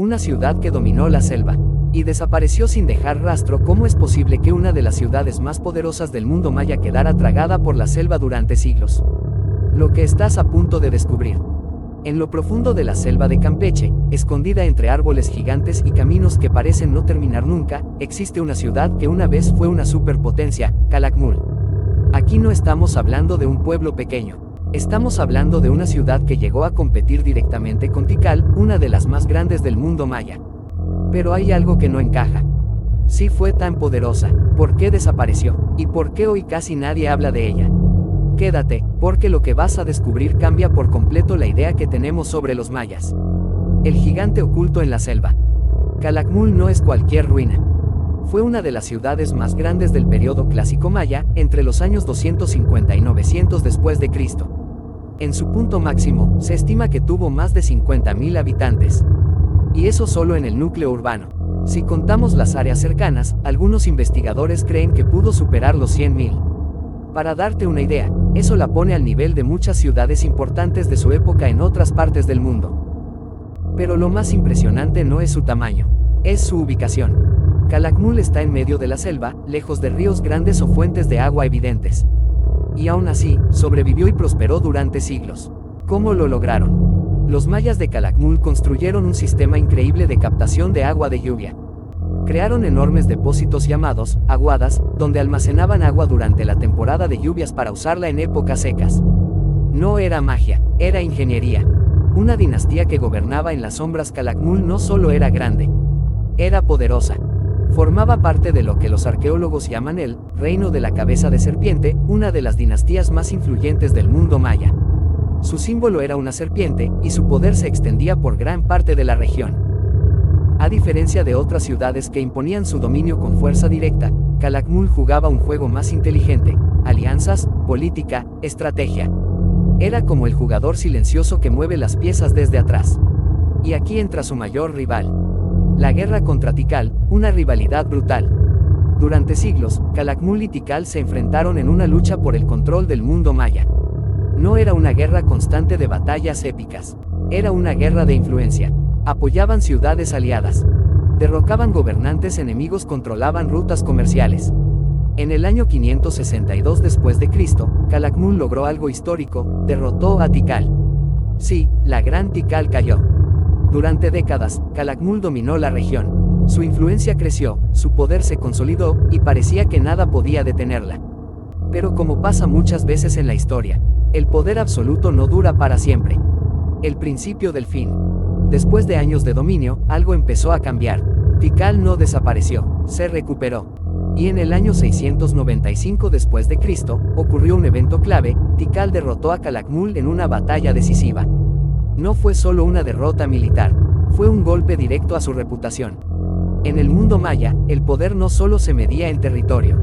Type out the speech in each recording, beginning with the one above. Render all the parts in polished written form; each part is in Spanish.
una ciudad que dominó la selva y desapareció sin dejar rastro. ¿Cómo es posible que una de las ciudades más poderosas del mundo maya quedara tragada por la selva durante siglos? Lo que estás a punto de descubrir. En lo profundo de la selva de Campeche, escondida entre árboles gigantes y caminos que parecen no terminar nunca, existe una ciudad que una vez fue una superpotencia, Calakmul. Aquí no estamos hablando de un pueblo pequeño. Estamos hablando de una ciudad que llegó a competir directamente con Tikal, una de las más grandes del mundo maya. Pero hay algo que no encaja. Si fue tan poderosa, ¿por qué desapareció? ¿Y por qué hoy casi nadie habla de ella? Quédate, porque lo que vas a descubrir cambia por completo la idea que tenemos sobre los mayas. El gigante oculto en la selva. Calakmul no es cualquier ruina. Fue una de las ciudades más grandes del periodo clásico maya, entre los años 250 y 900 después de Cristo. En su punto máximo, se estima que tuvo más de 50.000 habitantes. Y eso solo en el núcleo urbano. Si contamos las áreas cercanas, algunos investigadores creen que pudo superar los 100.000. Para darte una idea, eso la pone al nivel de muchas ciudades importantes de su época en otras partes del mundo. Pero lo más impresionante no es su tamaño, es su ubicación. Calakmul está en medio de la selva, lejos de ríos grandes o fuentes de agua evidentes. Y aún así, sobrevivió y prosperó durante siglos. ¿Cómo lo lograron? Los mayas de Calakmul construyeron un sistema increíble de captación de agua de lluvia. Crearon enormes depósitos llamados aguadas, donde almacenaban agua durante la temporada de lluvias para usarla en épocas secas. No era magia, era ingeniería. Una dinastía que gobernaba en las sombras. Calakmul no solo era grande, era poderosa. Formaba parte de lo que los arqueólogos llaman el reino de la cabeza de serpiente, una de las dinastías más influyentes del mundo maya. Su símbolo era una serpiente, y su poder se extendía por gran parte de la región. A diferencia de otras ciudades que imponían su dominio con fuerza directa, Calakmul jugaba un juego más inteligente: alianzas, política, estrategia. Era como el jugador silencioso que mueve las piezas desde atrás. Y aquí entra su mayor rival. La guerra contra Tikal, una rivalidad brutal. Durante siglos, Calakmul y Tikal se enfrentaron en una lucha por el control del mundo maya. No era una guerra constante de batallas épicas. Era una guerra de influencia. Apoyaban ciudades aliadas. Derrocaban gobernantes enemigos, controlaban rutas comerciales. En el año 562 después de Cristo, Calakmul logró algo histórico: derrotó a Tikal. Sí, la gran Tikal cayó. Durante décadas, Calakmul dominó la región. Su influencia creció, su poder se consolidó, y parecía que nada podía detenerla. Pero como pasa muchas veces en la historia, el poder absoluto no dura para siempre. El principio del fin. Después de años de dominio, algo empezó a cambiar. Tikal no desapareció, se recuperó. Y en el año 695 después de Cristo, ocurrió un evento clave: Tikal derrotó a Calakmul en una batalla decisiva. No fue solo una derrota militar, fue un golpe directo a su reputación. En el mundo maya, el poder no solo se medía en territorio,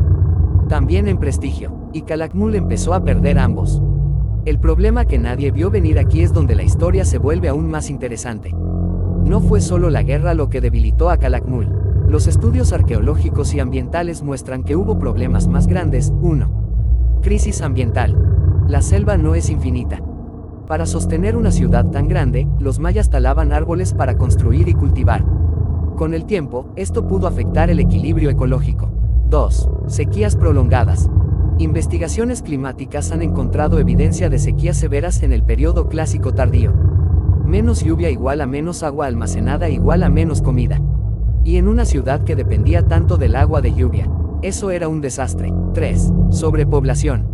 también en prestigio, y Calakmul empezó a perder ambos. El problema que nadie vio venir. Aquí es donde la historia se vuelve aún más interesante. No fue solo la guerra lo que debilitó a Calakmul. Los estudios arqueológicos y ambientales muestran que hubo problemas más grandes. 1. Crisis ambiental. La selva no es infinita. Para sostener una ciudad tan grande, los mayas talaban árboles para construir y cultivar. Con el tiempo, esto pudo afectar el equilibrio ecológico. 2. Sequías prolongadas. Investigaciones climáticas han encontrado evidencia de sequías severas en el periodo clásico tardío. Menos lluvia igual a menos agua almacenada igual a menos comida. Y en una ciudad que dependía tanto del agua de lluvia, eso era un desastre. 3. Sobrepoblación.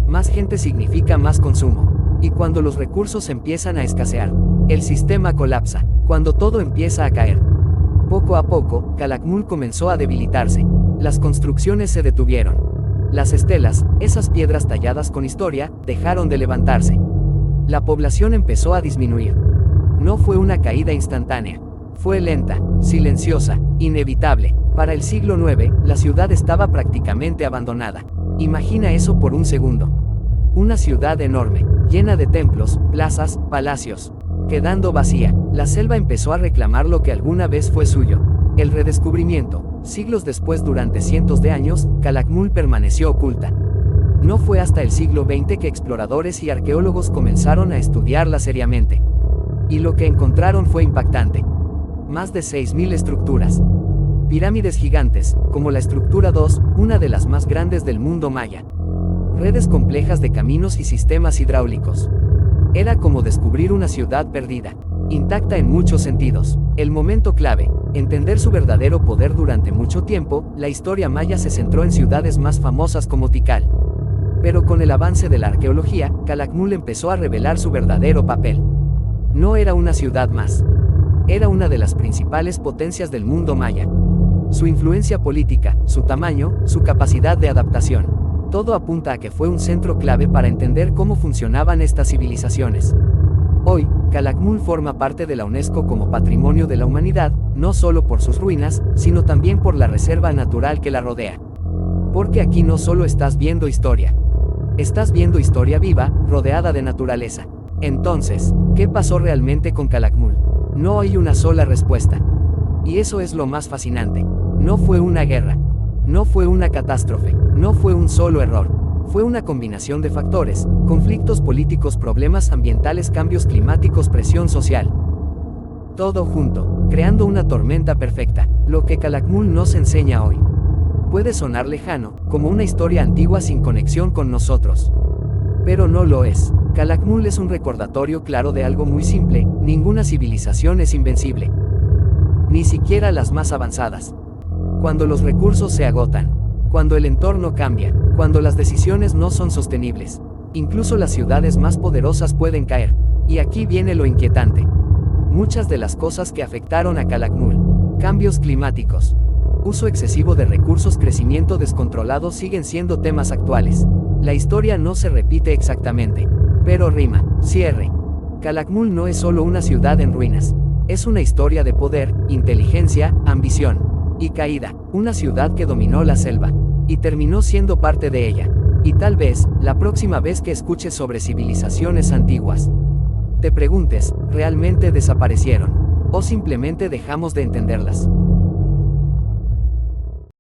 Más gente significa más consumo. Y cuando los recursos empiezan a escasear, el sistema colapsa. Cuando todo empieza a caer. Poco a poco, Calakmul comenzó a debilitarse. Las construcciones se detuvieron. Las estelas, esas piedras talladas con historia, dejaron de levantarse. La población empezó a disminuir. No fue una caída instantánea. Fue lenta, silenciosa, inevitable. Para el siglo IX, la ciudad estaba prácticamente abandonada. Imagina eso por un segundo. Una ciudad enorme, llena de templos, plazas, palacios, quedando vacía. La selva empezó a reclamar lo que alguna vez fue suyo: el redescubrimiento. Siglos después, durante cientos de años, Calakmul permaneció oculta. No fue hasta el siglo XX que exploradores y arqueólogos comenzaron a estudiarla seriamente. Y lo que encontraron fue impactante. Más de 6.000 estructuras. Pirámides gigantes, como la estructura 2, una de las más grandes del mundo maya. Redes complejas de caminos y sistemas hidráulicos. Era como descubrir una ciudad perdida, intacta en muchos sentidos. El momento clave, entender su verdadero poder. Durante mucho tiempo, la historia maya se centró en ciudades más famosas como Tikal. Pero con el avance de la arqueología, Calakmul empezó a revelar su verdadero papel. No era una ciudad más. Era una de las principales potencias del mundo maya. Su influencia política, su tamaño, su capacidad de adaptación. Todo apunta a que fue un centro clave para entender cómo funcionaban estas civilizaciones. Hoy, Calakmul forma parte de la UNESCO como Patrimonio de la Humanidad, no solo por sus ruinas, sino también por la reserva natural que la rodea. Porque aquí no solo estás viendo historia. Estás viendo historia viva, rodeada de naturaleza. Entonces, ¿qué pasó realmente con Calakmul? No hay una sola respuesta. Y eso es lo más fascinante. No fue una guerra. No fue una catástrofe. No fue un solo error. Fue una combinación de factores: conflictos políticos, problemas ambientales, cambios climáticos, presión social. Todo junto, creando una tormenta perfecta. Lo que Calakmul nos enseña hoy. Puede sonar lejano, como una historia antigua sin conexión con nosotros. Pero no lo es. Calakmul es un recordatorio claro de algo muy simple: ninguna civilización es invencible. Ni siquiera las más avanzadas. Cuando los recursos se agotan, cuando el entorno cambia, cuando las decisiones no son sostenibles, incluso las ciudades más poderosas pueden caer. Y aquí viene lo inquietante. Muchas de las cosas que afectaron a Calakmul, cambios climáticos, uso excesivo de recursos, crecimiento descontrolado, siguen siendo temas actuales. La historia no se repite exactamente, pero rima. Cierre. Calakmul no es solo una ciudad en ruinas. Es una historia de poder, inteligencia, ambición y caída. Una ciudad que dominó la selva y terminó siendo parte de ella. Y tal vez, la próxima vez que escuches sobre civilizaciones antiguas, te preguntes, ¿realmente desaparecieron? ¿O simplemente dejamos de entenderlas?